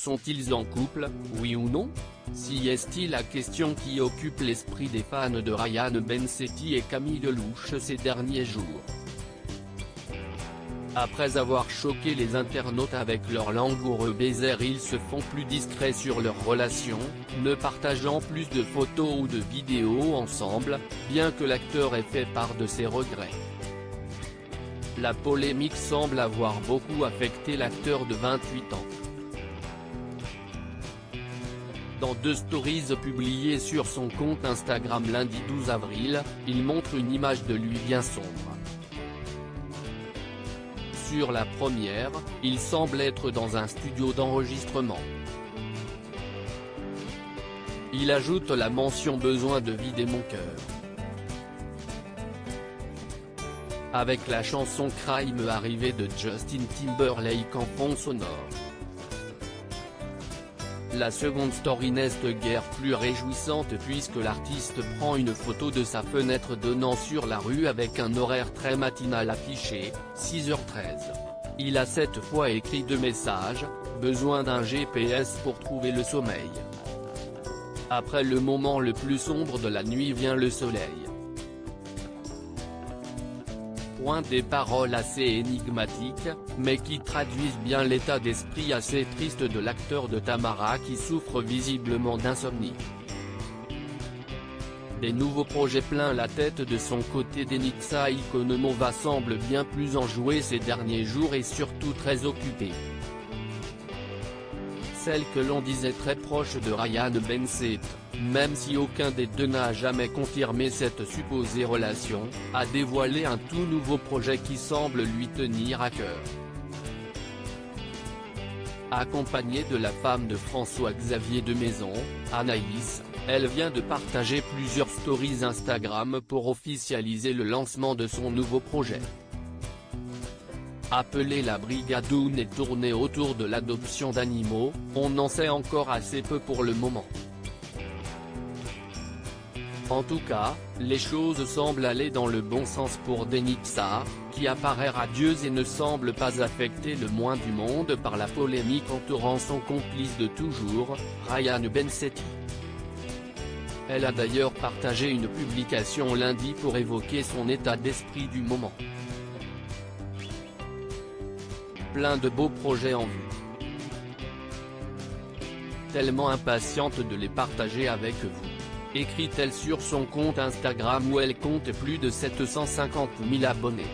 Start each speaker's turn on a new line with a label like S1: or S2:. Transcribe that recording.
S1: Sont-ils en couple, oui ou non? Si est-il la question qui occupe l'esprit des fans de Ryan Bensetti et Camille Lelouch ces derniers jours. Après avoir choqué les internautes avec leur langoureux baiser, ils se font plus discrets sur leur relation, ne partageant plus de photos ou de vidéos ensemble, bien que l'acteur ait fait part de ses regrets. La polémique semble avoir beaucoup affecté l'acteur de 28 ans. Dans deux stories publiées sur son compte Instagram lundi 12 avril, il montre une image de lui bien sombre. Sur la première, il semble être dans un studio d'enregistrement. Il ajoute la mention « Besoin de vider mon cœur ». Avec la chanson Cry Me arrivée de Justin Timberlake en fond sonore. La seconde story n'est guère plus réjouissante puisque l'artiste prend une photo de sa fenêtre donnant sur la rue avec un horaire très matinal affiché, 6h13. Il a cette fois écrit deux messages, besoin d'un GPS pour trouver le sommeil. Après le moment le plus sombre de la nuit vient le soleil. Des paroles assez énigmatiques, mais qui traduisent bien l'état d'esprit assez triste de l'acteur de Tamara qui souffre visiblement d'insomnie. Des nouveaux projets plein la tête de son côté. Denitsa Ikonomova semble bien plus enjouée ces derniers jours et surtout très occupée. Celle que l'on disait très proche de Ryan Bensetti, même si aucun des deux n'a jamais confirmé cette supposée relation, a dévoilé un tout nouveau projet qui semble lui tenir à cœur. Accompagnée de la femme de François-Xavier de Maison, Anaïs, elle vient de partager plusieurs stories Instagram pour officialiser le lancement de son nouveau projet. Appelé La Brigadoune et tourné autour de l'adoption d'animaux, on n'en sait encore assez peu pour le moment. En tout cas, les choses semblent aller dans le bon sens pour Denitsa, qui apparaît radieuse et ne semble pas affectée le moins du monde par la polémique entourant son complice de toujours, Ryan Bensetti. Elle a d'ailleurs partagé une publication lundi pour évoquer son état d'esprit du moment. Plein de beaux projets en vue. Tellement impatiente de les partager avec vous, écrit-elle sur son compte Instagram où elle compte plus de 750 000 abonnés.